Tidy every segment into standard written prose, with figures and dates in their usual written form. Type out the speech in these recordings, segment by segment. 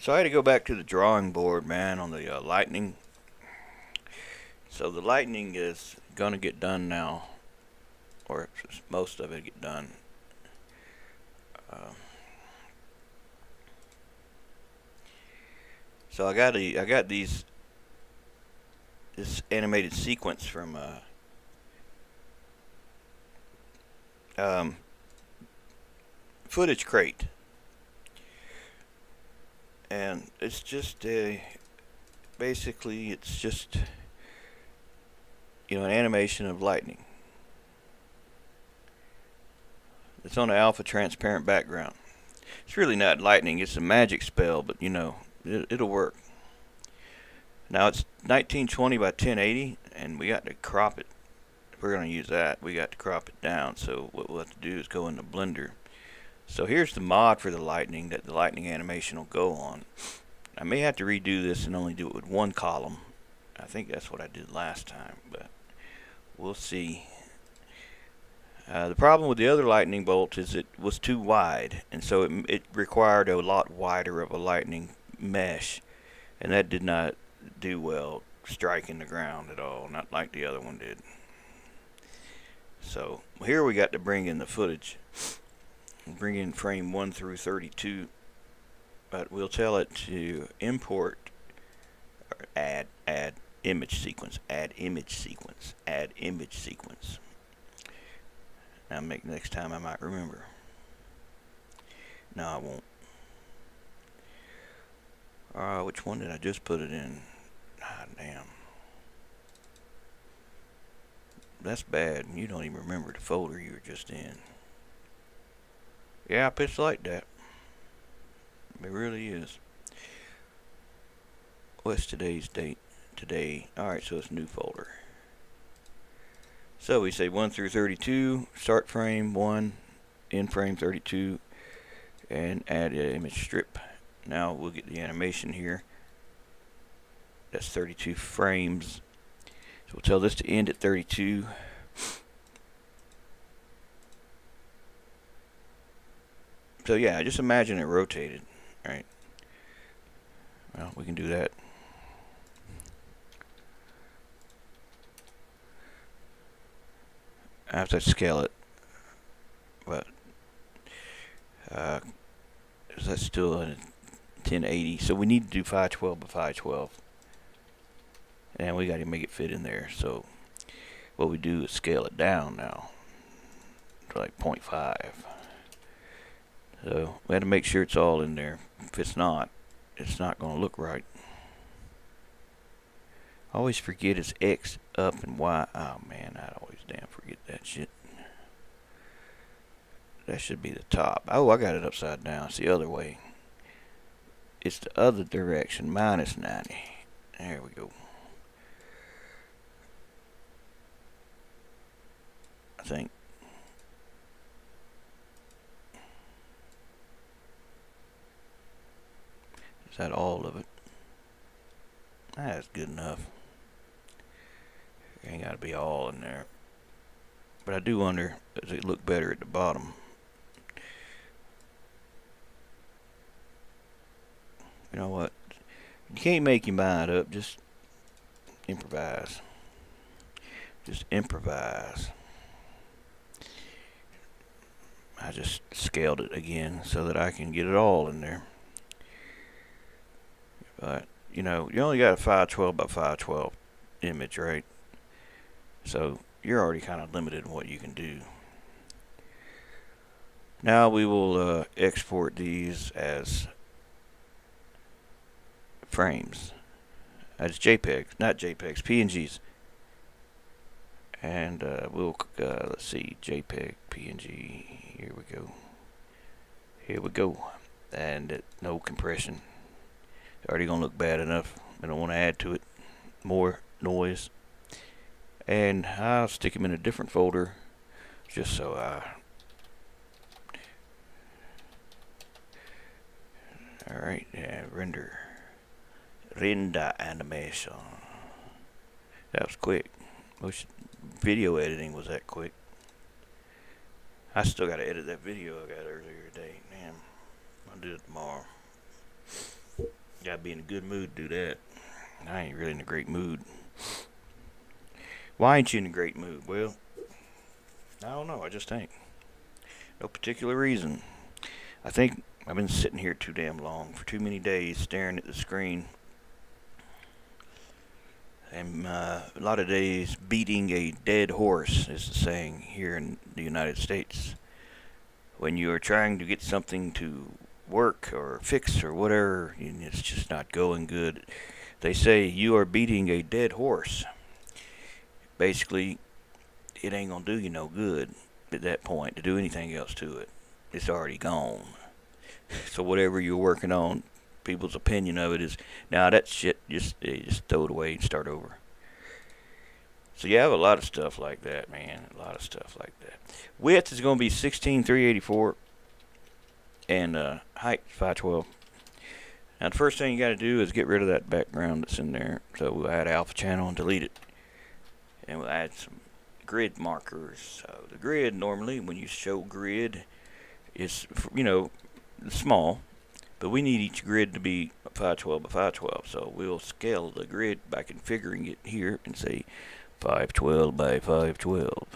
So I had to go back to the drawing board, man, on the lightning. So the lightning is gonna get done now, or most of it get done. Uh, so I got this animated sequence from um, Footage Crate, and it's just basically it's just an animation of lightning. It's on an alpha transparent background. It's really not lightning, it's a magic spell, but it'll work. Now it's 1920 by 1080, and we got to crop it. If we're going to use that, we got to crop it down. So what we'll have to do is go into Blender. So here's the mod for the lightning that the lightning animation will go on. I may have to redo this and only do it with one column. I think that's what I did last time, but we'll see. The problem with the other lightning bolt is it was too wide, and so it required a lot wider of a lightning mesh, and that did not do well striking the ground at all, not like the other one did. So here we got to bring in the footage. We'll bring in frame 1 through 32, but we'll tell it to import or add image sequence, add image sequence, add image sequence. Now next time I might remember. No, I won't. Which one did I just put it in? Ah, damn. That's bad. You don't even remember the folder you were just in. Yeah, it's like that. It really is. What's today's date? Today. Alright, so it's new folder. So we say 1 through 32, start frame 1, end frame 32, and add an image strip. Now we'll get the animation here. That's 32 frames. So we'll tell this to end at 32. So yeah, just imagine it rotated, right? Well, we can do that. I have to scale it, but that's still a 1080. So we need to do 512 by 512, and we got to make it fit in there. So what we do is scale it down now to like 0.5. So we have to make sure it's all in there. If it's not going to look right. I always forget it's X up and Y. Oh man, I always damn forget that shit. That should be the top. Oh, I got it upside down. It's the other way. It's the other direction, minus 90. There we go. I think. Is that all of it? That's good enough. Ain't got to be all in there. But I do wonder, does it look better at the bottom? You know what? You can't make your mind up. Just improvise. Just improvise. I just scaled it again so that I can get it all in there. But, you only got a 512 by 512 image, right? So you're already kind of limited in what you can do. Now we will export these as frames, as JPEGs, not JPEGs, PNGs. And we'll, let's see, JPEG, PNG, here we go. Here we go. And no compression. It's already going to look bad enough. I don't want to add to it more noise. And I'll stick them in a different folder just so alright, yeah, render animation. That was quick. Wish video editing was that quick. I still gotta edit that video I got earlier today. Damn, I'll do it tomorrow. Gotta be in a good mood to do that. I ain't really in a great mood. Why ain't you in a great mood? Well, I don't know. I just ain't. No particular reason. I think I've been sitting here too damn long, for too many days, staring at the screen. And a lot of days beating a dead horse, is the saying here in the United States. When you are trying to get something to work or fix or whatever, and it's just not going good, they say you are beating a dead horse. Basically, it ain't gonna do you no good at that point to do anything else to it. It's already gone. So whatever you're working on, people's opinion of it is, nah, that shit, just throw it away and start over. So you have a lot of stuff like that, man. A lot of stuff like that. Width is going to be 16,384, and height 512. Now the first thing you got to do is get rid of that background that's in there. So we'll add alpha channel and delete it, and we'll add some grid markers. So the grid, normally when you show grid, is, you know, small, but we need each grid to be 512 by 512. So we'll scale the grid by configuring it here and say 512 by 512.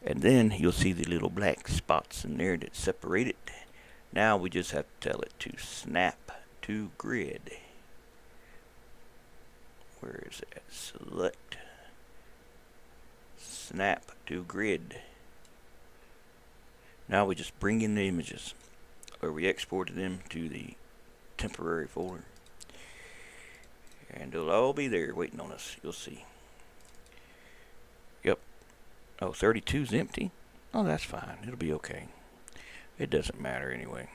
And then you'll see the little black spots in there that separate it. Now we just have to tell it to snap to grid. Where is that? Select. Snap to grid. Now we just bring in the images, or we exported them to the temporary folder. And they'll all be there waiting on us. You'll see. Yep. Oh, 32's empty. Oh, that's fine. It'll be okay. It doesn't matter anyway.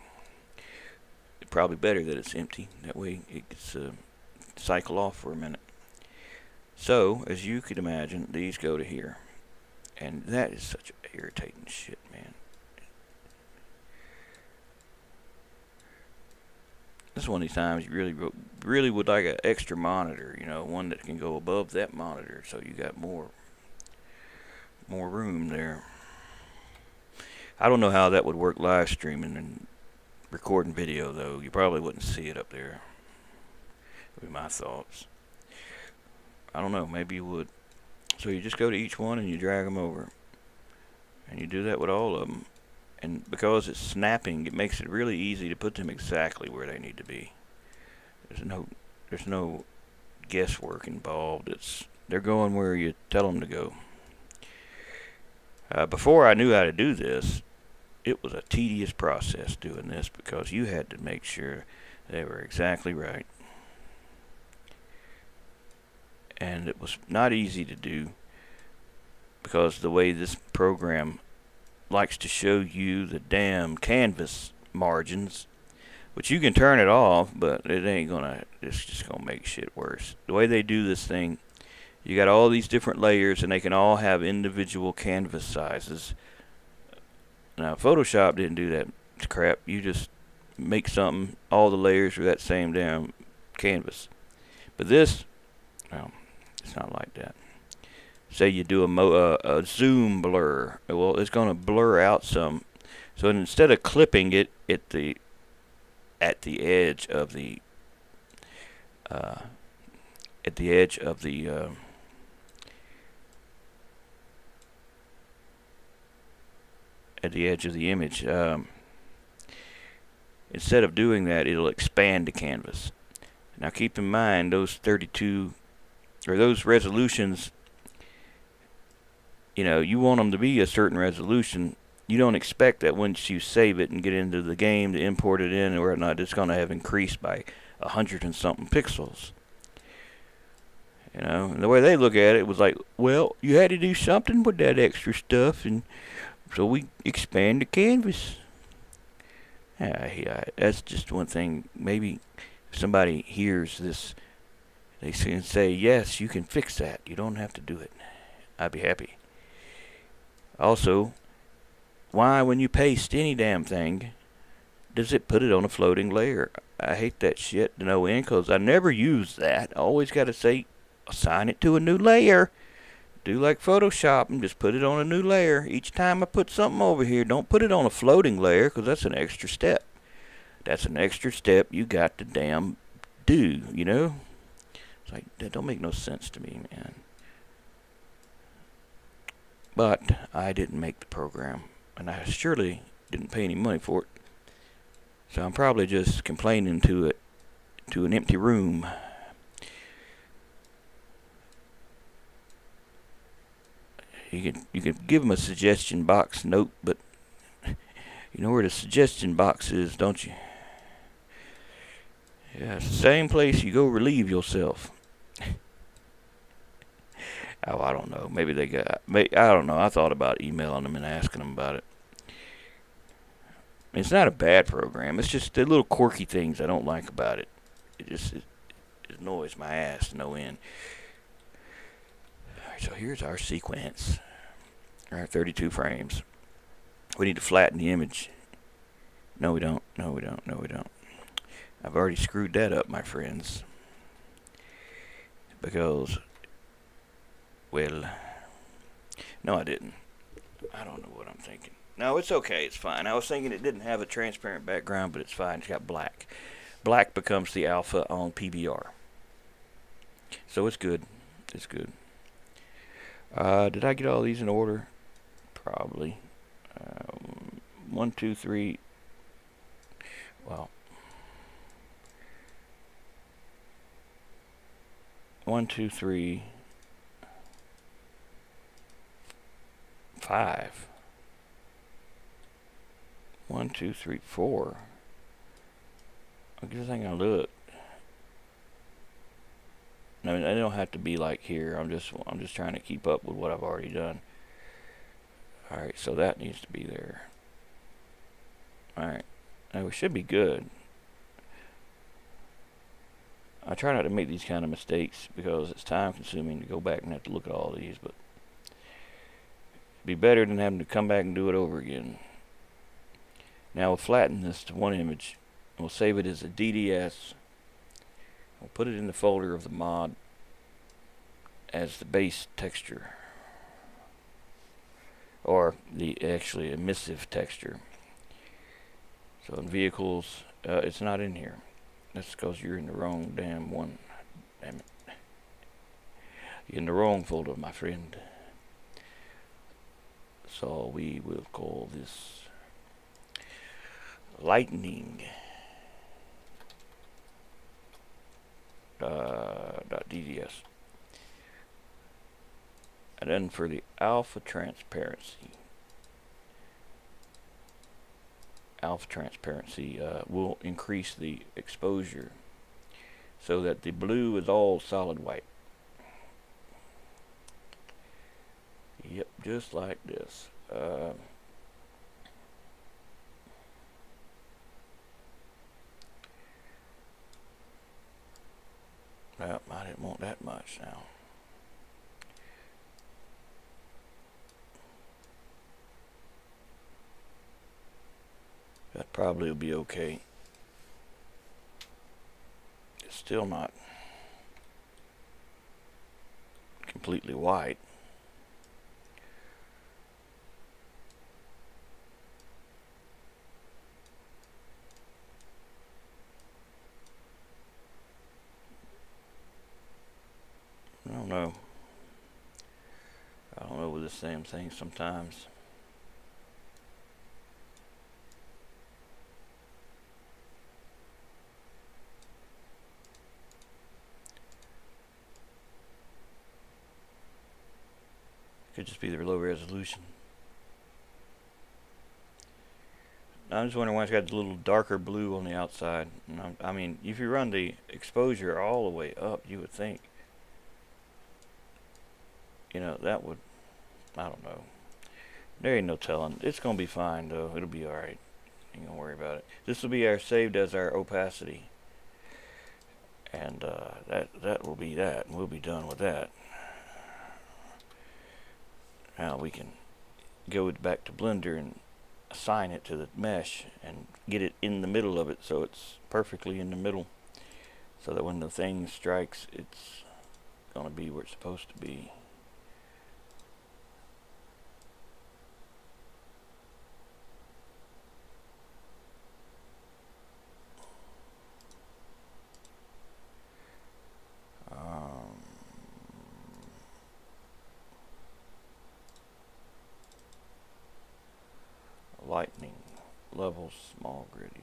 It's probably better that it's empty. That way it gets cycle off for a minute. So, as you could imagine, these go to here. And that is such irritating shit, man. This is one of these times you really would like an extra monitor, you know, one that can go above that monitor, so you got more room there. I don't know how that would work live streaming and recording video, though. You probably wouldn't see it up there. Would be my thoughts. I don't know, maybe you would. So you just go to each one and you drag them over, and you do that with all of them. And because it's snapping, it makes it really easy to put them exactly where they need to be. There's no guesswork involved. They're going where you tell them to go. Before I knew how to do this, it was a tedious process doing this, because you had to make sure they were exactly right. And it was not easy to do, because the way this program likes to show you the damn canvas margins, which you can turn it off, but it's just gonna make shit worse. The way they do this thing, you got all these different layers, and they can all have individual canvas sizes. Now Photoshop didn't do that crap. You just make something, all the layers are that same damn canvas. But this, well, it's not like that. Say you do a zoom blur, well, it's going to blur out some. So instead of clipping it at the edge of the image, instead of doing that, it'll expand the canvas. Now keep in mind, those 32 or those resolutions, you know, you want them to be a certain resolution. You don't expect that once you save it and get into the game to import it in or whatnot, it's going to have increased by 100 and something pixels. You know, and the way they look at it was like, well, you had to do something with that extra stuff, and so we expand the canvas. Yeah, that's just one thing. Maybe if somebody hears this, they can say, yes, you can fix that. You don't have to do it. I'd be happy. Also, why, when you paste any damn thing, does it put it on a floating layer? I hate that shit to no end, because I never use that. I always got to say, assign it to a new layer. Do like Photoshop and just put it on a new layer. Each time I put something over here, don't put it on a floating layer, because that's an extra step. That's an extra step you got to damn do, you know? It's like, that don't make no sense to me, man. But I didn't make the program, and I surely didn't pay any money for it. So I'm probably just complaining to an empty room. You can give them a suggestion box note, but you know where the suggestion box is, don't you? Yeah, it's the same place you go relieve yourself. Oh, I don't know. Maybe they got. I don't know. I thought about emailing them and asking them about it. It's not a bad program. It's just the little quirky things I don't like about it. It annoys my ass no end. Alright, so here's our sequence. Our 32 frames. We need to flatten the image. No, we don't. No, we don't. No, we don't. I've already screwed that up, my friends. Because, well, no, I didn't. I don't know what I'm thinking. No, it's okay. It's fine. I was thinking it didn't have a transparent background, but it's fine. It's got black. Black becomes the alpha on PBR. So it's good. It's good. Did I get all these in order? Probably. 1, 2, 3. Well, 1, 2, 3, 5. 1, 2, 3, 4. I guess I can look. I mean, I don't have to be like here. I'm just trying to keep up with what I've already done. All right, so that needs to be there. All right, now we should be good. I try not to make these kind of mistakes because it's time consuming to go back and have to look at all these, but it'd be better than having to come back and do it over again. Now we'll flatten this to one image. We'll save it as a DDS. We'll put it in the folder of the mod as the base texture, or the actually emissive texture. So in vehicles, it's not in here. That's because you're in the wrong damn one. Damn it. You're in the wrong folder, my friend. So we will call this lightning .dds. And then for the alpha transparency, will increase the exposure so that the blue is all solid white. Yep, just like this. Well, I didn't want that much now. That probably will be okay. It's still not completely white. I don't know. I don't know with the same thing sometimes. Could just be the low resolution. I'm just wondering why it's got the little darker blue on the outside. I mean, if you run the exposure all the way up, you would think, that would, I don't know. There ain't no telling. It's going to be fine, though. It'll be alright. Ain't going to worry about it. This will be saved as our opacity. And that will be that. And we'll be done with that. Now we can go back to Blender and assign it to the mesh and get it in the middle of it so it's perfectly in the middle, so that when the thing strikes, it's going to be where it's supposed to be. levels, small gritty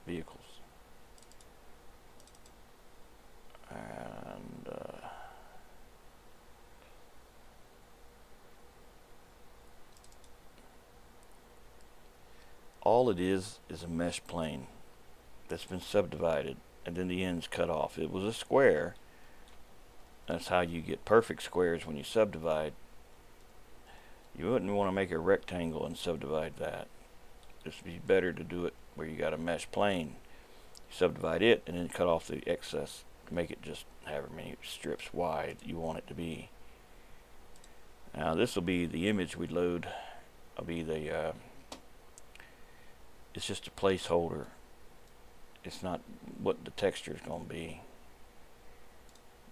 vehicles. And all it is a mesh plane that's been subdivided, and then the ends cut off. It was a square. That's how you get perfect squares when you subdivide. You wouldn't want to make a rectangle and subdivide that. It'd be better to do it where you got a mesh plane. You subdivide it and then cut off the excess to make it just however many strips wide you want it to be. Now this will be the image we load. It'll be the it's just a placeholder. It's not what the texture is going to be,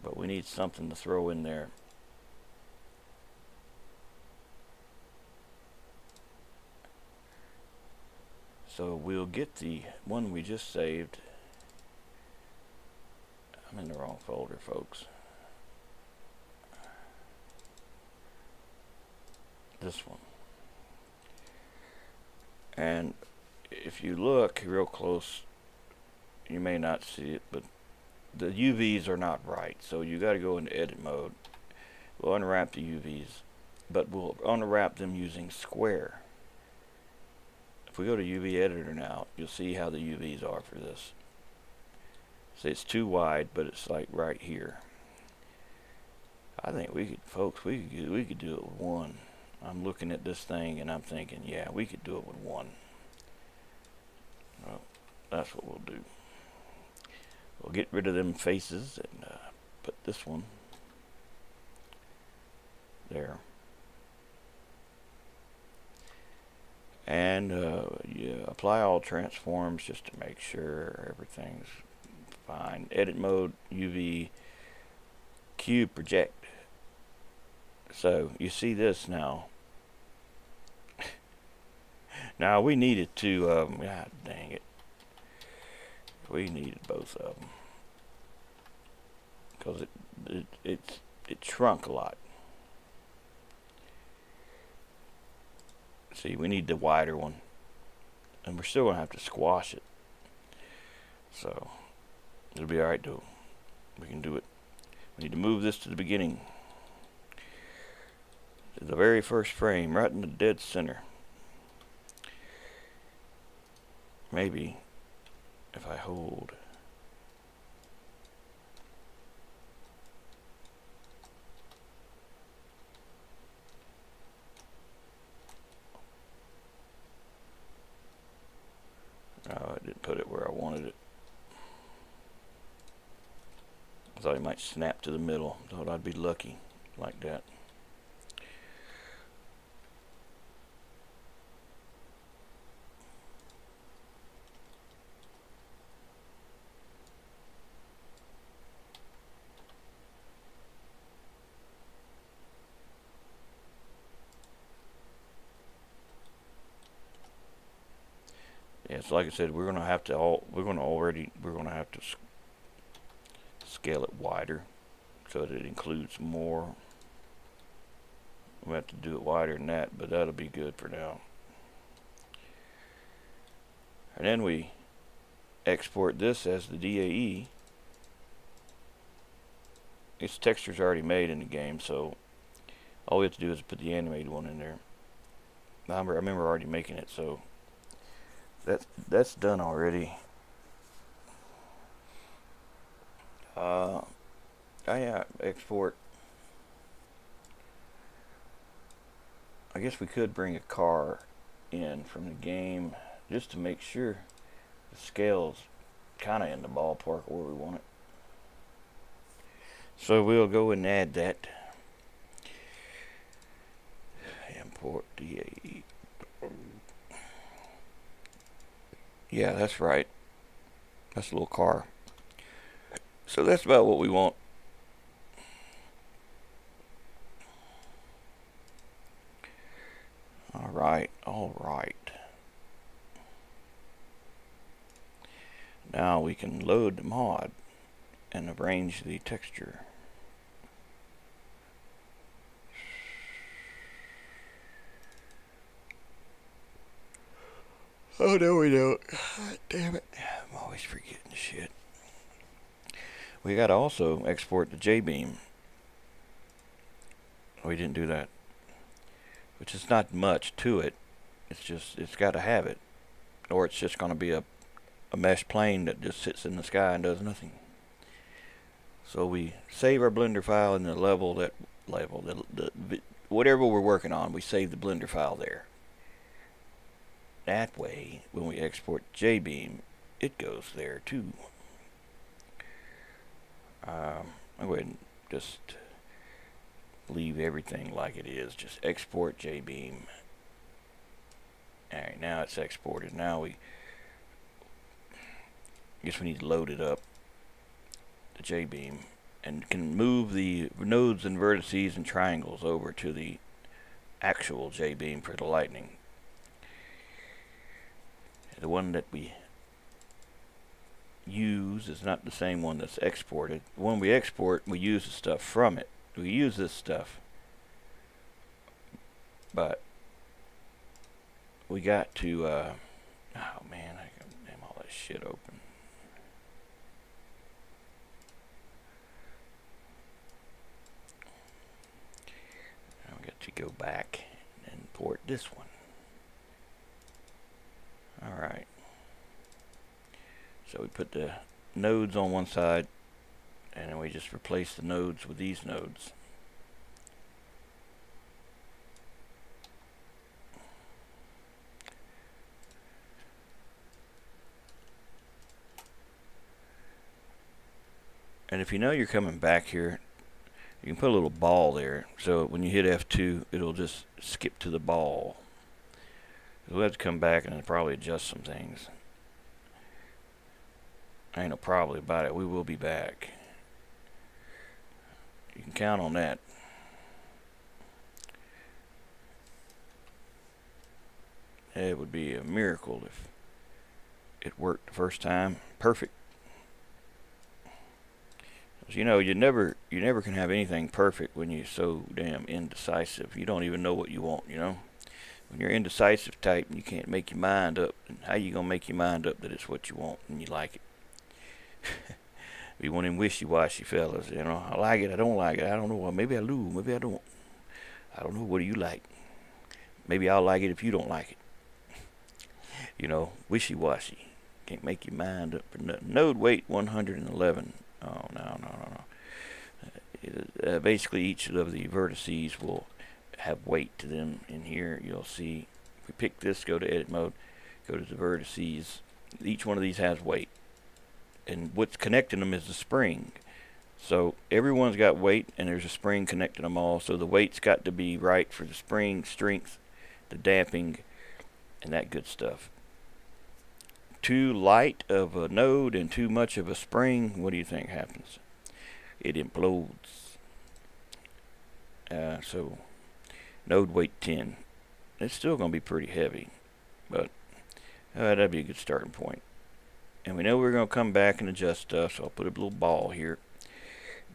but we need something to throw in there. So we'll get the one we just saved. I'm in the wrong folder, folks. This one. And if you look real close, you may not see it, but the UVs are not right. So you got to go into edit mode. We'll unwrap the UVs, but we'll unwrap them using square. If we go to UV editor now, you'll see how the UVs are for this. See, it's too wide, but it's like right here. I think we could, folks, we could do it with one. I'm looking at this thing and I'm thinking, yeah, we could do it with one. Well, that's what we'll do. We'll get rid of them faces and put this one there. And you apply all transforms just to make sure everything's fine. Edit mode, UV, cube, project. So you see this now. Now we needed to, God dang it. We needed both of them. Because it shrunk a lot. See, we need the wider one. And we're still going to have to squash it. So, it'll be alright though. We can do it. We need to move this to the beginning. To the very first frame, right in the dead center. Maybe, if I hold. No, I didn't put it where I wanted it. I thought it might snap to the middle. Thought I'd be lucky like that. Yeah, so like I said, we're gonna have to scale it wider so that it includes more. We'll have to do it wider than that, but that'll be good for now. And then we export this as the DAE. Its texture's already made in the game, so all we have to do is put the animated one in there. I remember already making it, so that's done already. Oh yeah, export. I guess we could bring a car in from the game just to make sure the scale's kind of in the ballpark where we want it. So we'll go and add that. Import DAE. Yeah, that's right. That's a little car. So that's about what we want. All right. Now we can load the mod and arrange the texture. Oh, no, we don't. God damn it. I'm always forgetting shit. We got to also export the Jbeam. We didn't do that. Which is not much to it. It's just, it's got to have it. Or it's just going to be a mesh plane that just sits in the sky and does nothing. So we save our Blender file in the whatever we're working on, we save the Blender file there. That way, when we export Jbeam, it goes there too. I'll go ahead and just leave everything like it is. Just export Jbeam. Alright, now it's exported. Now guess we need to load it up, the Jbeam, and can move the nodes and vertices and triangles over to the actual Jbeam for the lightning. The one that we use is not the same one that's exported. The one we export, we use the stuff from it. We use this stuff, but we got to oh man, I got damn all that shit open. Now we got to go back and import this one. Alright, so we put the nodes on one side, and then we just replace the nodes with these nodes. And if you know you're coming back here, you can put a little ball there, so when you hit F2, it'll just skip to the ball. We'll have to come back and probably adjust some things. Ain't no probably about it. We will be back. You can count on that. It would be a miracle if it worked the first time. Perfect. You know, you never can have anything perfect when you're so damn indecisive. You don't even know what you want, you know? When you're indecisive type and you can't make your mind up, and how you gonna make your mind up that it's what you want and you like it? Be one of them wishy-washy fellas, you know. I like it, I don't like it, I don't know. Well, maybe I do, maybe I don't. I don't know. What do you like? Maybe I'll like it if you don't like it. You know, wishy-washy. Can't make your mind up for nothing. Node weight 111. Oh, no. Basically, each of the vertices will have weight to them. In here, you'll see, if we pick this, go to edit mode, go to the vertices. Each one of these has weight. And what's connecting them is the spring. So everyone's got weight, and there's a spring connecting them all. So the weight's got to be right for the spring strength, the damping, and that good stuff. Too light of a node and too much of a spring, what do you think happens? It implodes. So node weight 10. It's still going to be pretty heavy, but that'd be a good starting point. And we know we're going to come back and adjust stuff, so I'll put a little ball here.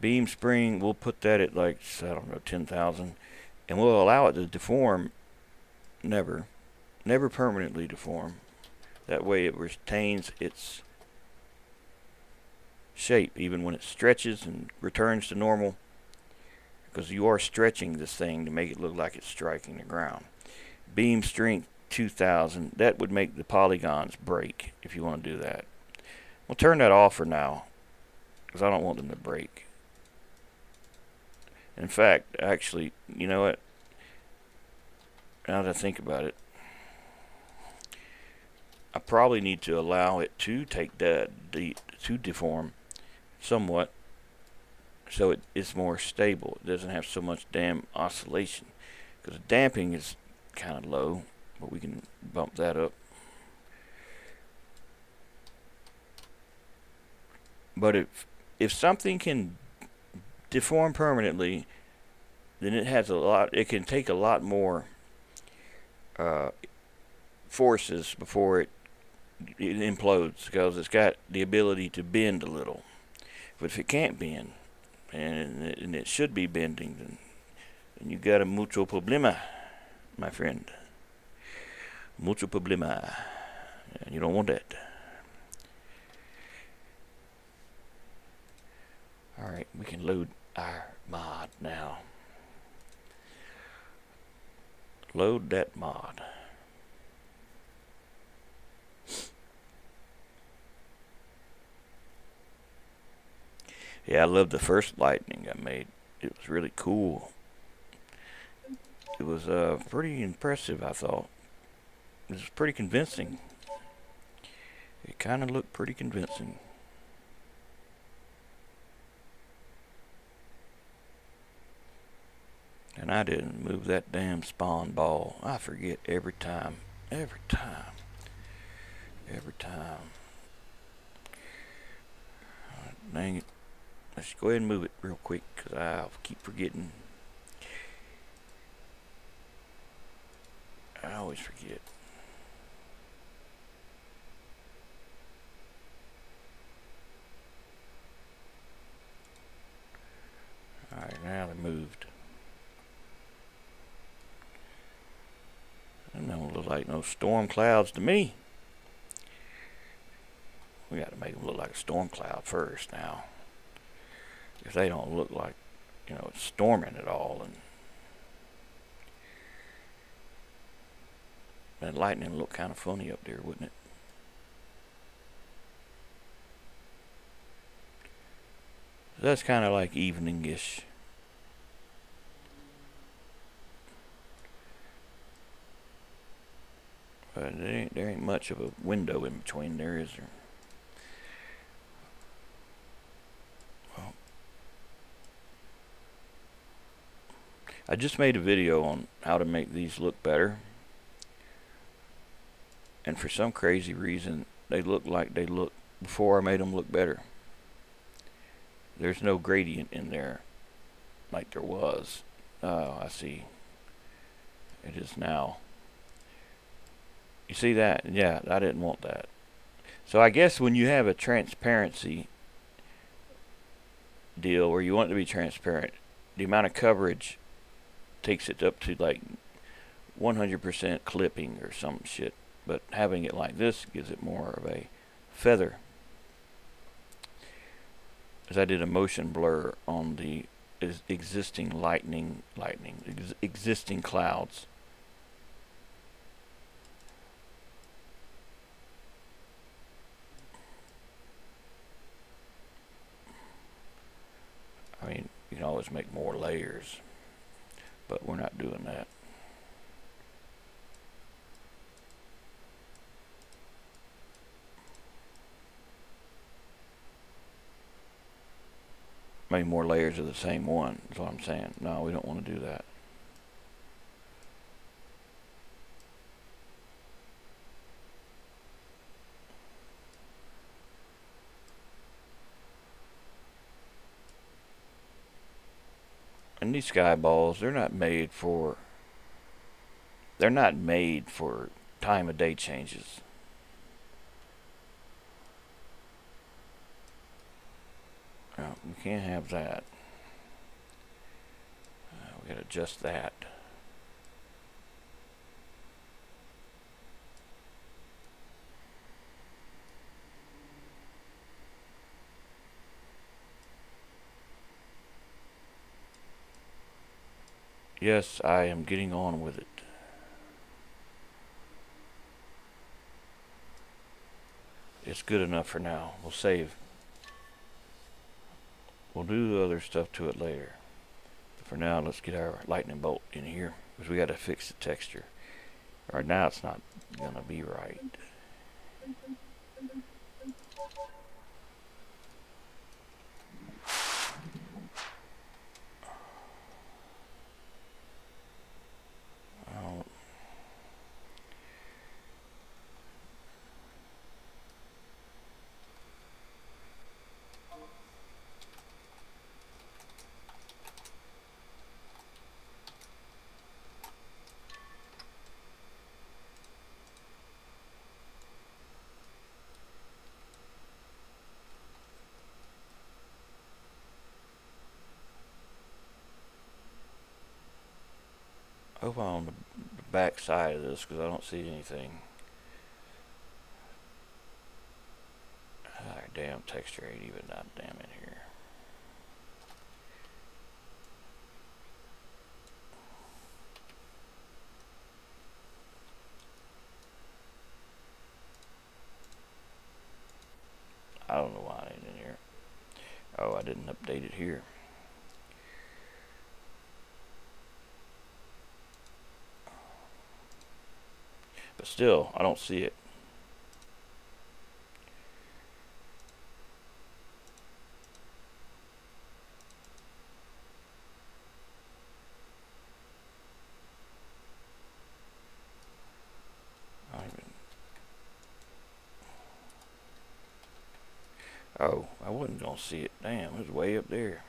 Beam spring, we'll put that at like, I don't know, 10,000. And we'll allow it to deform, never permanently deform. That way it retains its shape even when it stretches and returns to normal, because you are stretching this thing to make it look like it's striking the ground. Beam strength 2000, that would make the polygons break if you want to do that. We'll turn that off for now because I don't want them to break. In fact, actually, you know what? Now that I think about it, I probably need to allow it to take that to deform somewhat, so it's more stable. It doesn't have so much damn oscillation, because the damping is kind of low, but we can bump that up. But if something can deform permanently, then it has a lot. It can take a lot more forces before it implodes, because it's got the ability to bend a little. But if it can't bend, and it should be bending, then you got a mucho problema, my friend. Mucho problema. And you don't want that. Alright, we can load our mod now. Load that mod. Yeah, I love the first lightning I made. It was really cool. It was pretty impressive, I thought. It was pretty convincing. It kind of looked pretty convincing. And I didn't move that damn spawn ball. I forget every time. Every time. Every time. Dang it. Let's go ahead and move it real quick, because I'll keep forgetting. I always forget. Alright, now they're moved. They don't look like no storm clouds to me. We got to make them look like a storm cloud first now. If they don't look like, it's storming at all, and that lightning look kind of funny up there, wouldn't it? That's kind of like evening-ish. But there ain't much of a window in between there, is there? Well, I just made a video on how to make these look better. And for some crazy reason, they look like they looked before I made them look better. There's no gradient in there like there was. Oh, I see. It is now. You see that? Yeah, I didn't want that. So I guess when you have a transparency deal where you want it to be transparent, the amount of coverage takes it up to like 100% clipping or some shit. But having it like this gives it more of a feather. As I did a motion blur on the existing existing clouds. I mean, you can always make more layers, but we're not doing that. Make more layers of the same one, is what I'm saying. No, we don't want to do that. And these sky balls, they're not made for time of day changes. No, we can't have that. We gotta adjust that. Yes, I am getting on with it. It's good enough for now. We'll save. We'll do the other stuff to it later. But for now, let's get our lightning bolt in here, because we gotta fix the texture. Right now, it's not gonna be right. Over on the back side of this, because I don't see anything. damn texture ain't even not damn in here. I don't know why it ain't in here. Oh, I didn't update it here. But still, I don't see it. Oh, I wasn't gonna see it. Damn, it was way up there.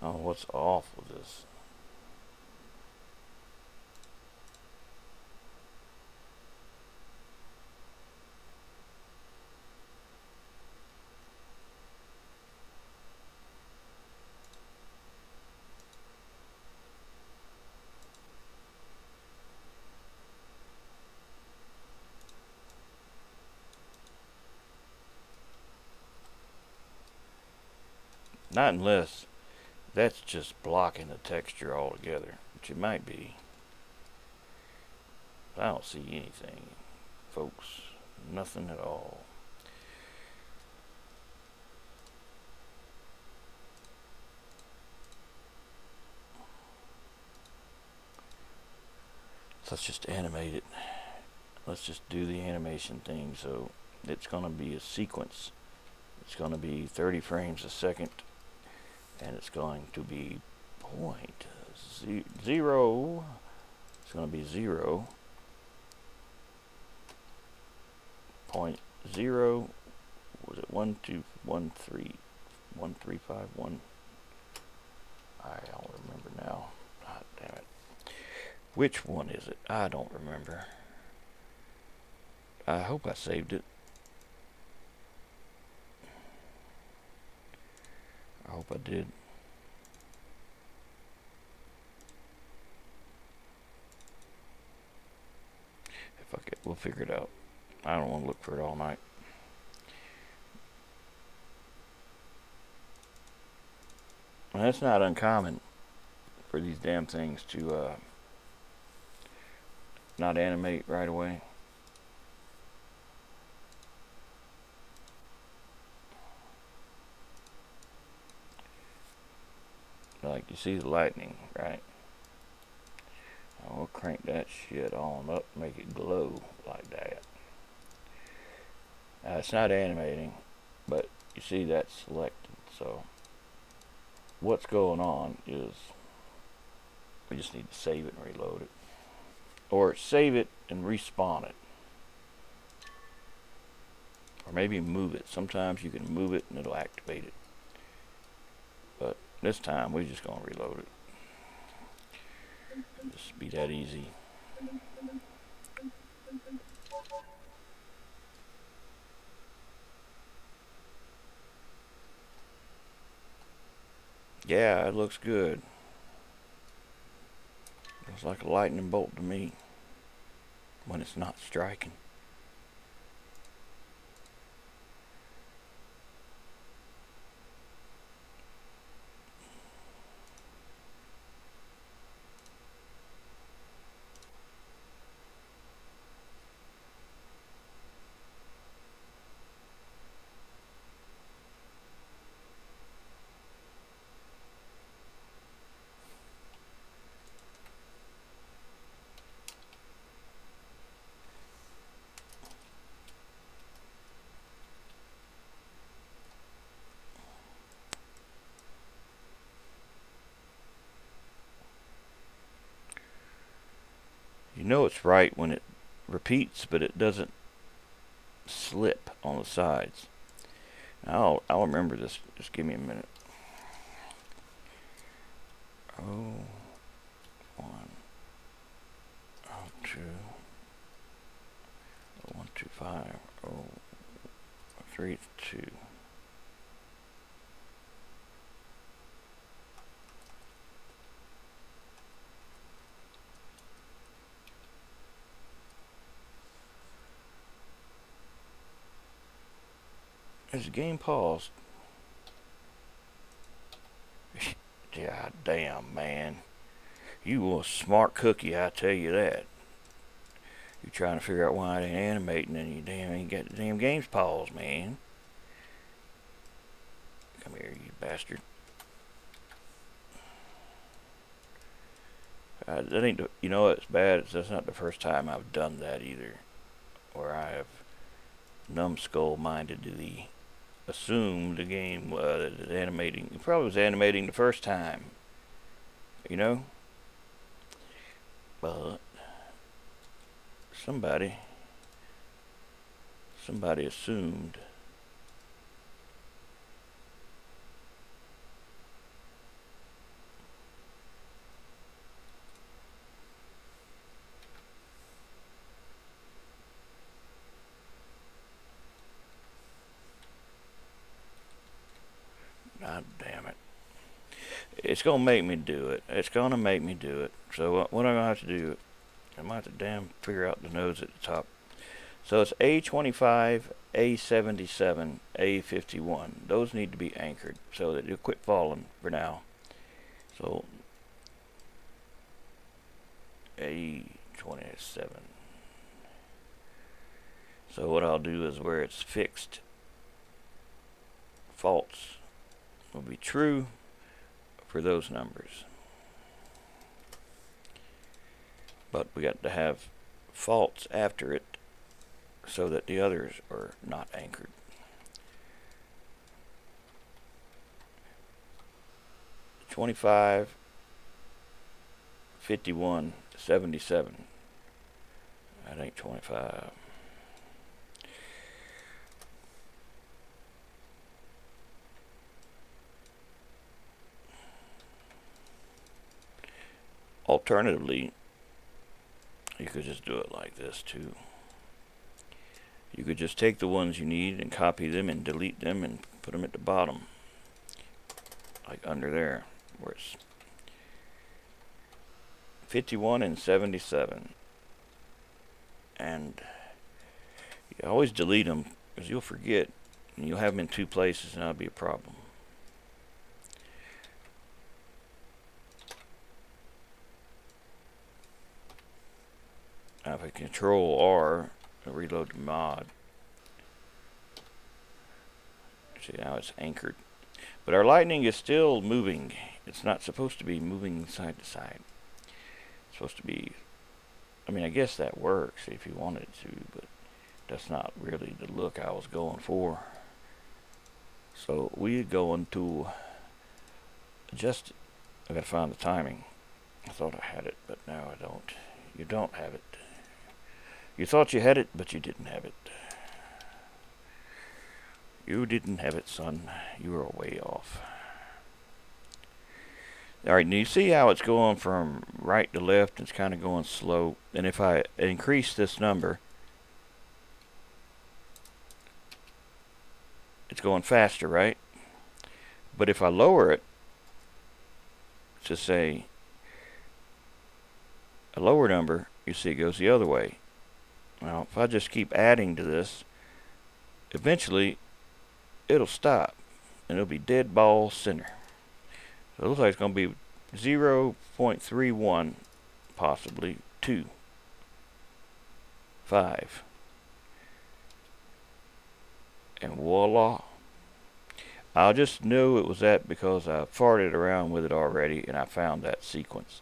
Oh, what's off with this? Not unless that's just blocking the texture altogether, which it might be. But I don't see anything, folks. Nothing at all. So let's just animate it. Let's just do the animation thing. So it's going to be a sequence. It's going to be 30 frames a second. And it's going to be point zero. It's going to be 0.0. Was it 1213131? I don't remember now. God damn it. Which one is it? I don't remember. I hope I saved it. I hope I did. Fuck it, we'll figure it out. I don't want to look for it all night. And that's not uncommon for these damn things to not animate right away. Like you see the lightning, right? We'll crank that shit on up, make it glow like that. It's not animating, but you see that's selected. So what's going on is we just need to save it and reload it. Or save it and respawn it. Or maybe move it. Sometimes you can move it and it'll activate it. But this time we're just going to reload it. Just be that easy. Yeah, it looks good. Looks like a lightning bolt to me when it's not striking. know it's right when it repeats, but it doesn't slip on the sides. I'll remember this. Just give me a minute. Oh, 1, oh, 2, 1, 2, 5, oh, 3, 2. Is the game paused? God damn, man. You a smart cookie, I tell you that. You're trying to figure out why it ain't animating and you damn ain't got the damn games paused, man. Come here, you bastard. That ain't, you know it's bad. That's not the first time I've done that either. Where I have numbskull-mindedly assumed the game was animating. It probably was animating the first time. You know? But somebody assumed. God damn it. It's going to make me do it. It's going to make me do it. So what I'm going to have to do, I might have to damn figure out the nodes at the top. So it's A25, A77, A51. Those need to be anchored so that you'll quit falling for now. So A27. So what I'll do is where it's fixed, false will be true for those numbers. But we got to have false after it so that the others are not anchored. $25, 51, 77. That ain't 25. Alternatively, you could just do it like this too. You could just take the ones you need and copy them and delete them and put them at the bottom, like under there, where it's 51 and 77. And you always delete them because you'll forget and you'll have them in two places and that'll be a problem. Now if I control R and reload the mod, see now it's anchored. But our lightning is still moving. It's not supposed to be moving side to side. It's supposed to be, I mean, I guess that works if you wanted it to, but that's not really the look I was going for. So we're going to adjust it. I gotta find the timing. I thought I had it, but now I don't. You don't have it. You thought you had it, but you didn't have it. You didn't have it, son. You were way off. Alright, now you see how it's going from right to left? It's kind of going slow. And if I increase this number, it's going faster, right? But if I lower it to say a lower number, you see it goes the other way. Now, if I just keep adding to this, eventually it'll stop and it'll be dead ball center. So it looks like it's going to be 0.31, possibly 2, 5, and voila. I'll just know it was that because I farted around with it already and I found that sequence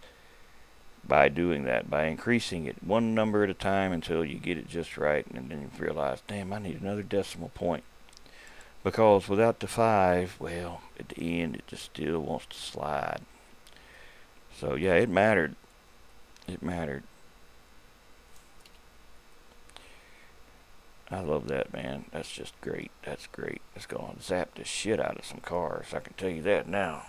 by doing that, by increasing it one number at a time until you get it just right, and then you realize, damn, I need another decimal point. Because without the 5, well, at the end it just still wants to slide. So yeah, it mattered. It mattered. I love that, man. That's just great. That's great. It's going to zap the shit out of some cars. I can tell you that now.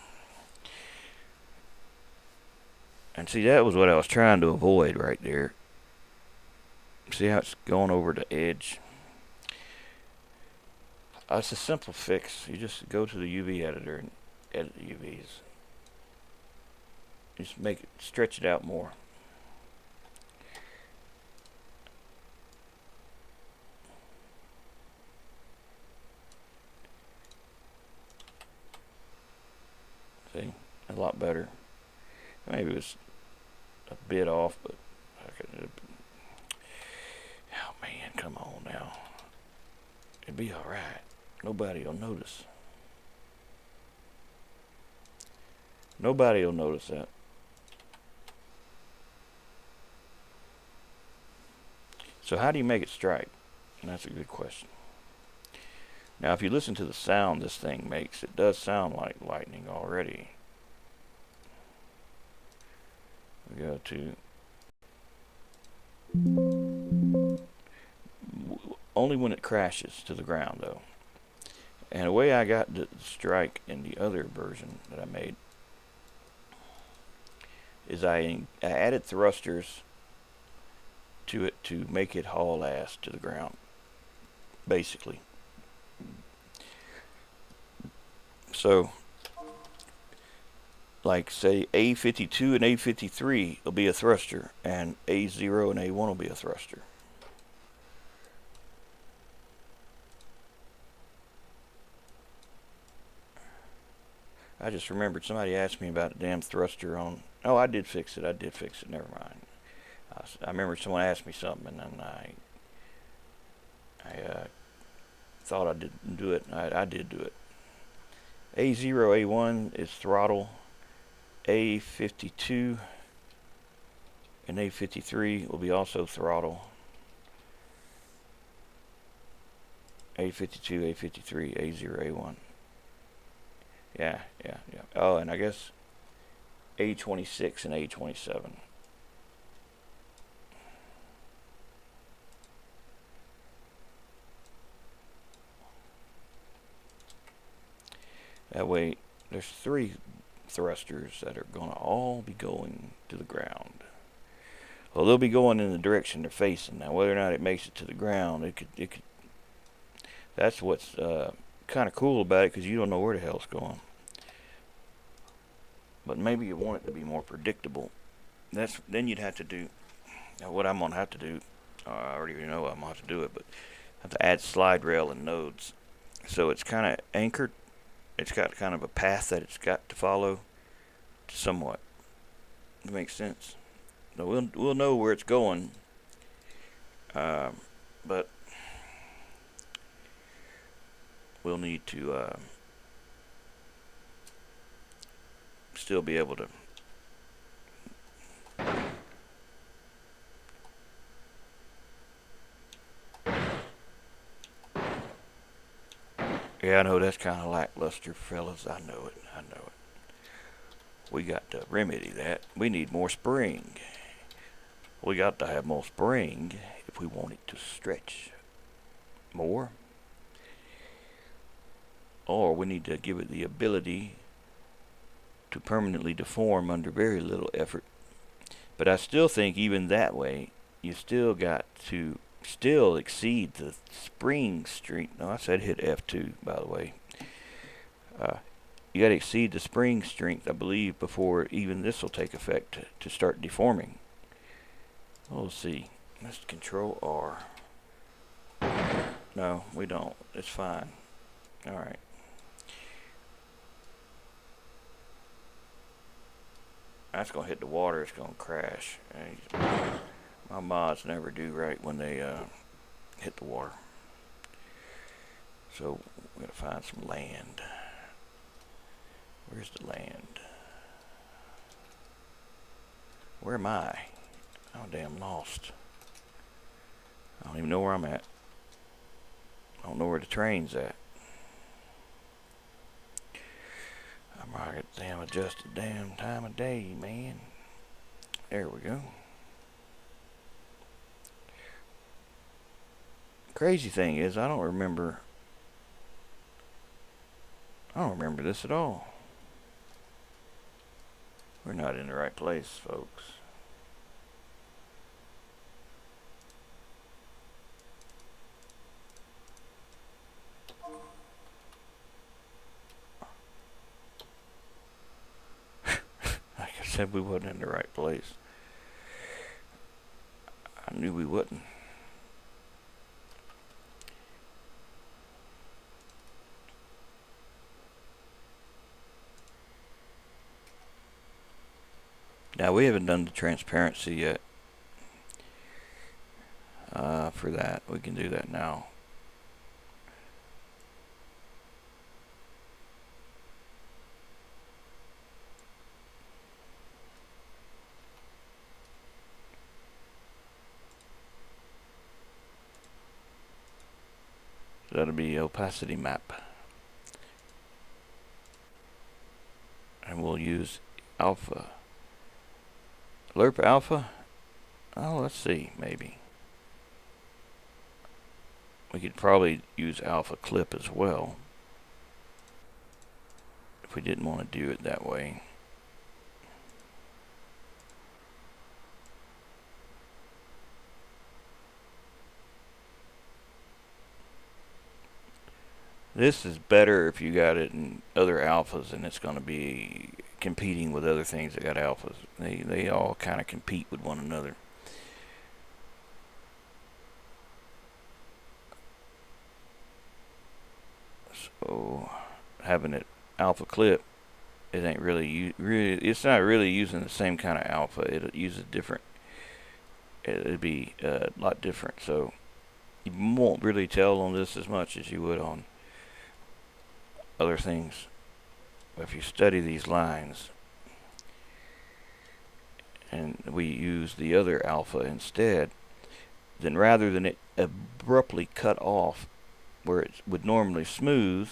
And see, that was what I was trying to avoid right there. See how it's going over the edge? It's a simple fix. You just go to the UV editor and edit the UVs. Just make it, stretch it out more. See, a lot better. Maybe it was a bit off, but I could. Oh man, come on now. It'd be all right. Nobody will notice. Nobody will notice that. So how do you make it strike? And that's a good question. Now, if you listen to the sound this thing makes, it does sound like lightning already. We go to only when it crashes to the ground, though. And the way I got the strike in the other version that I made is I added thrusters to it to make it haul ass to the ground, basically. So, like say A52 and A53 will be a thruster, and A0 and A1 will be a thruster. I just remembered somebody asked me about the damn thruster on. Oh, I did fix it. Never mind. I remember someone asked me something, and then I thought I didn't do it. I did do it. A0, A1 is throttle. A52 and A53 will be also throttle. A52, A53, A0, A1. Yeah. Oh, and I guess A26 and A27. That way, there's 3 thrusters that are going to all be going to the ground. Well, they'll be going in the direction they're facing. Now, whether or not it makes it to the ground, it could. That's what's kind of cool about it, because you don't know where the hell it's going. But maybe you want it to be more predictable. Then you'd have to do. Now, what I'm gonna have to do, I already know I'm gonna have to do it, but I have to add slide rail and nodes, so it's kind of anchored. It's got kind of a path that it's got to follow, somewhat. It makes sense. So we'll know where it's going, but we'll need to still be able to. Yeah, I know that's kind of lackluster, fellas. I know it. We got to remedy that. We need more spring. We got to have more spring if we want it to stretch more. Or we need to give it the ability to permanently deform under very little effort. But I still think even that way, you still got to still exceed the spring strength. No, I said hit F2, by the way. You got to exceed the spring strength, I believe, before even this will take effect to start deforming. We'll see. Let's control R. No, we don't. It's fine. Alright. That's going to hit the water. It's going to crash. My mods never do right when they hit the water. So we got to find some land. Where's the land? Where am I? I'm damn lost. I don't even know where I'm at. I don't know where the train's at. I'm right at the damn adjusted damn time of day, man. There we go. Crazy thing is, I don't remember this at all. We're not in the right place, folks. Like I said, we wasn't in the right place. I knew we wouldn't. Now, we haven't done the transparency yet. For that, we can do that now. So that'll be opacity map. And we'll use alpha. Lerp alpha? Oh, let's see, maybe. We could probably use alpha clip as well, if we didn't want to do it that way. This is better if you got it in other alphas, and it's going to be competing with other things that got alphas. They all kind of compete with one another. So having it alpha clip, it ain't really it's not really using the same kind of alpha. It uses different. It'd be a lot different. So you won't really tell on this as much as you would on other things. If you study these lines and we use the other alpha instead, then rather than it abruptly cut off where it would normally smooth,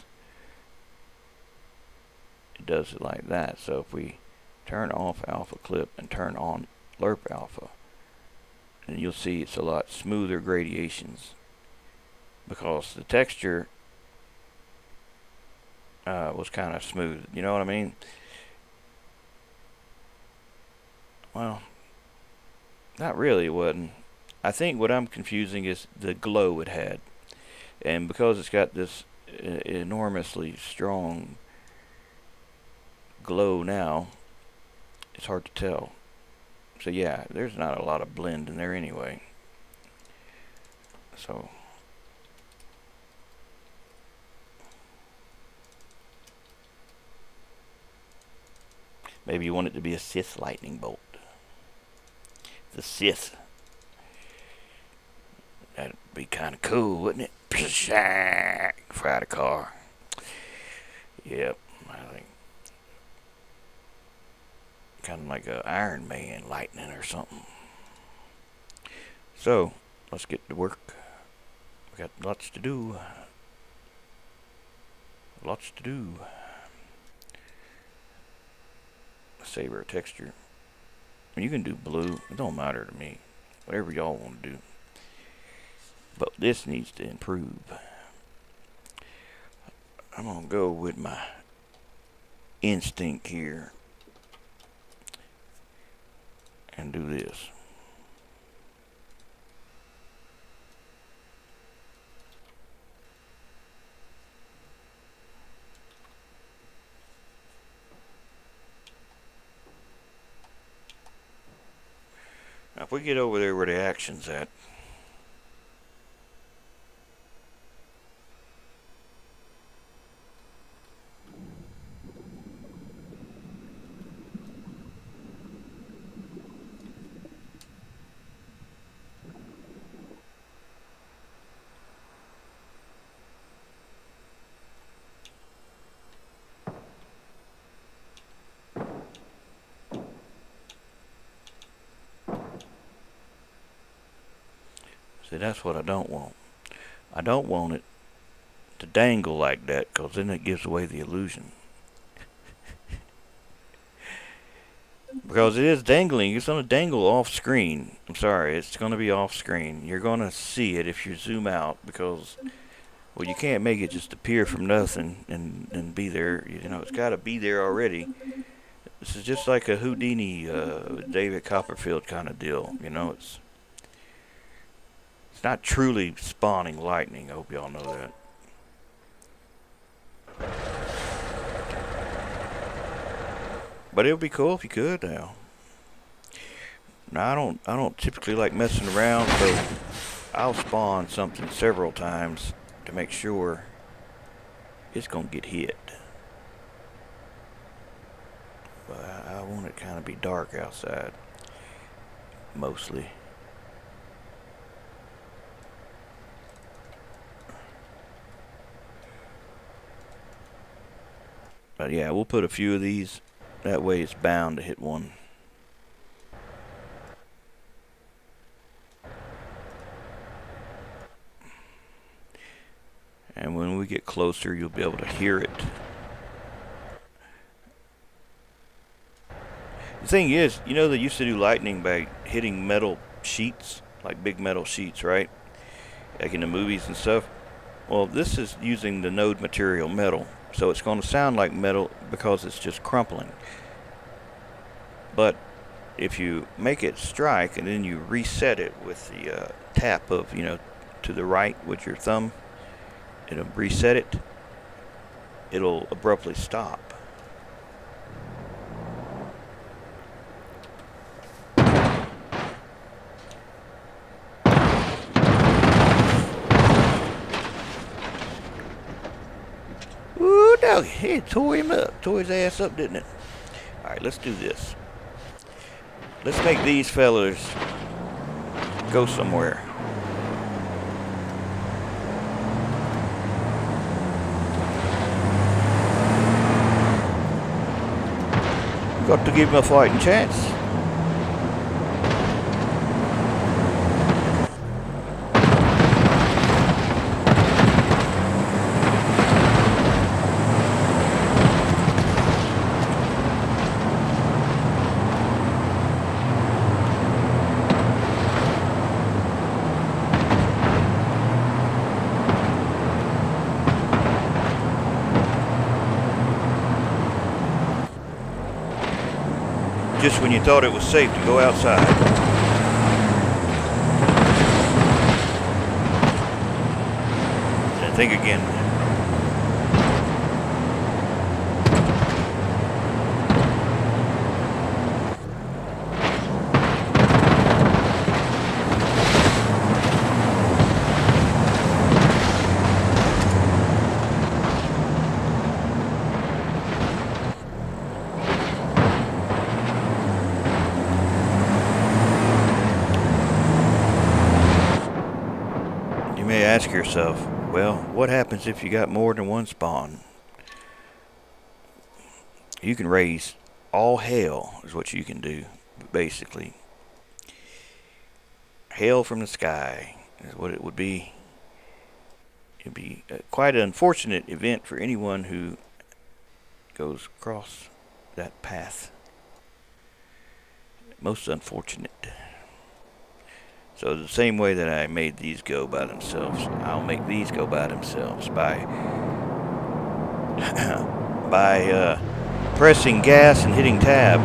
it does it like that. So if we turn off alpha clip and turn on lerp alpha, and you'll see it's a lot smoother gradations, because the texture was kind of smooth. You know what I mean? Well, not really, it wasn't. I think what I'm confusing is the glow it had. And because it's got this enormously strong glow now, it's hard to tell. So yeah, there's not a lot of blend in there anyway. So maybe you want it to be a Sith lightning bolt. The Sith. That'd be kind of cool, wouldn't it? Fry the car. Yep, I think. Kind of like a Iron Man lightning or something. So, let's get to work. We got lots to do. Lots to do. Save our texture. You can do blue. It don't matter to me. Whatever y'all want to do. But this needs to improve. I'm going to go with my instinct here and do this. Now if we get over there where the action's at, see, that's what I don't want. I don't want it to dangle like that, because then it gives away the illusion. Because it is dangling. It's going to dangle off screen. I'm sorry, it's going to be off screen. You're going to see it if you zoom out because, well, you can't make it just appear from nothing and be there. You know, it's got to be there already. This is just like a Houdini, David Copperfield kind of deal. You know, it's not truly spawning lightning. I hope y'all know that. But it would be cool if you could now. Now I don't typically like messing around, so I'll spawn something several times to make sure it's gonna get hit. But I want it kind of be dark outside, mostly. But yeah, we'll put a few of these. That way it's bound to hit one. And when we get closer, you'll be able to hear it. The thing is, you know, they used to do lightning by hitting metal sheets, like big metal sheets, right? Like in the movies and stuff. Well, this is using the node material metal, so it's going to sound like metal because it's just crumpling. But if you make it strike and then you reset it with the tap of, you know, to the right with your thumb, it'll reset it, it'll abruptly stop. Ooh, doggy, it tore him up, tore his ass up, didn't it? Alright, let's do this. Let's make these fellas go somewhere. Got to give him a fighting chance. Just when you thought it was safe to go outside. And think again. You may ask yourself, well, what happens if you got more than one spawn? You can raise all hell, is what you can do, basically. Hail from the sky is what it would be. It'd be quite an unfortunate event for anyone who goes across that path. Most unfortunate. So the same way that I made these go by themselves, I'll make these go by themselves by pressing gas and hitting tab.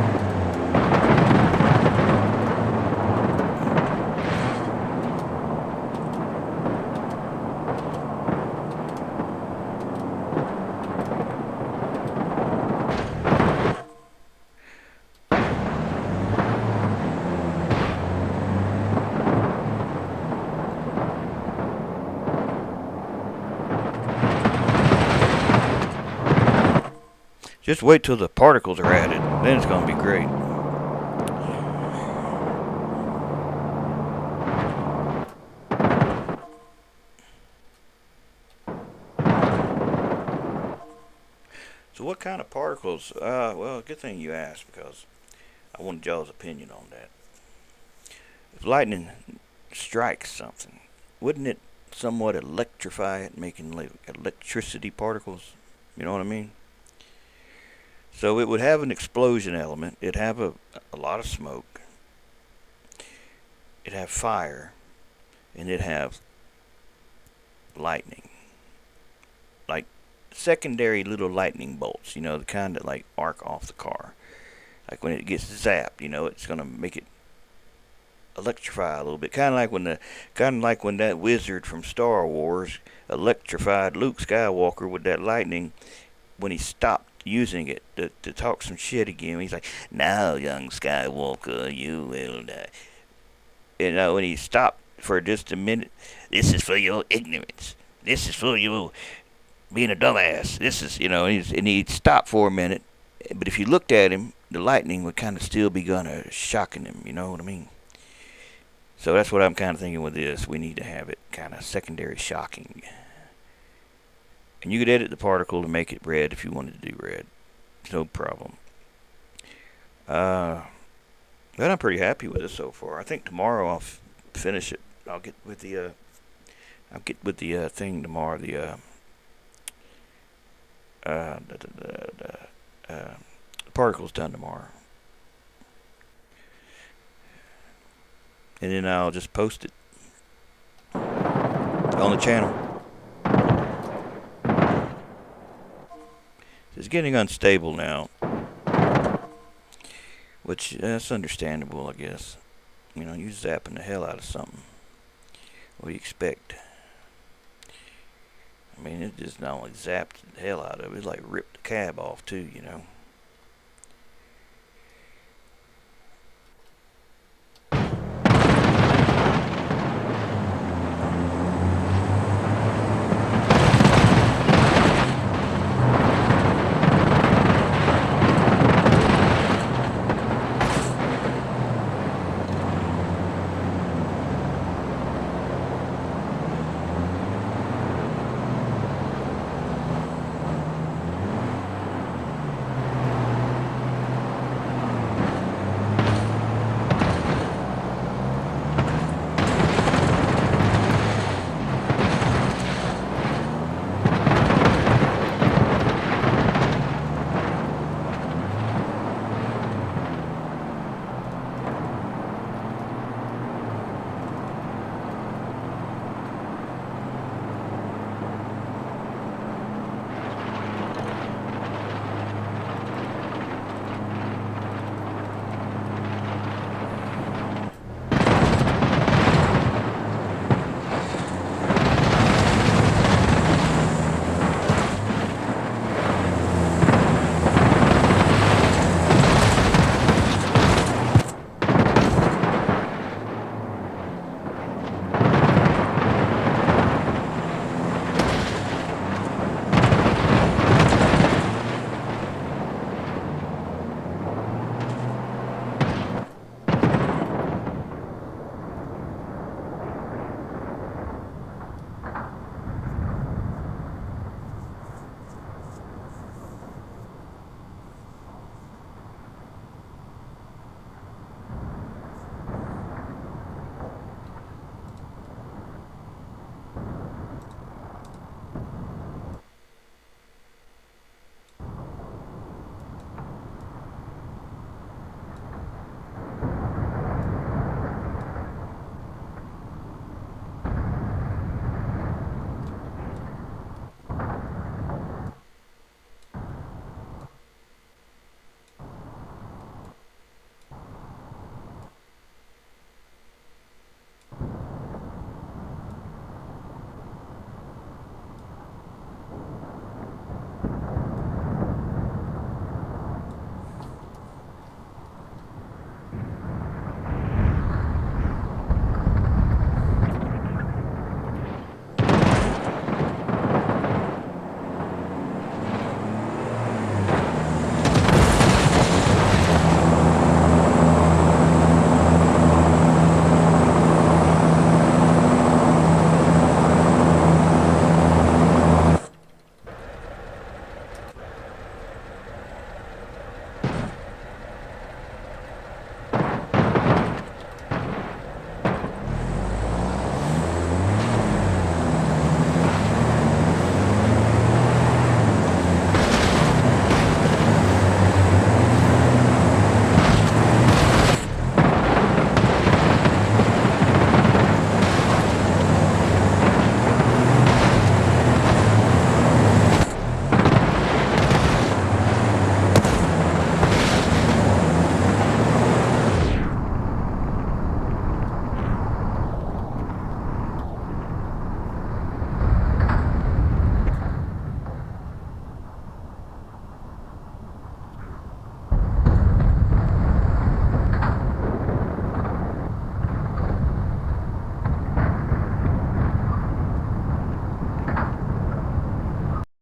Just wait till the particles are added, then it's going to be great. So what kind of particles? Well, good thing you asked because I wanted y'all's opinion on that. If lightning strikes something, wouldn't it somewhat electrify it, making like electricity particles? You know what I mean? So it would have an explosion element. It'd have a lot of smoke. It'd have fire, and it'd have lightning, like secondary little lightning bolts. You know, the kind that like arc off the car. Like when it gets zapped, you know, it's gonna make it electrify a little bit. Kind of like when that wizard from Star Wars electrified Luke Skywalker with that lightning when he stopped using it to talk some shit again. He's like, "Now, young Skywalker, you will die." And when he stopped for just a minute, this is for your ignorance. This is for you being a dumbass. This is, and he'd stop for a minute. But if you looked at him, the lightning would kind of still be gonna shocking him. You know what I mean? So that's what I'm kind of thinking with this. We need to have it kind of secondary shocking. And you could edit the particle to make it red if you wanted to do red. It's no problem. But I'm pretty happy with it so far. I think tomorrow I'll finish it. I'll get with the thing tomorrow. The particle's done tomorrow, and then I'll just post it on the channel. It's getting unstable now, which that's understandable, I guess. You know, you zapping the hell out of something. What do you expect? I mean, it just not only zapped the hell out of it, it like ripped the cab off too, you know.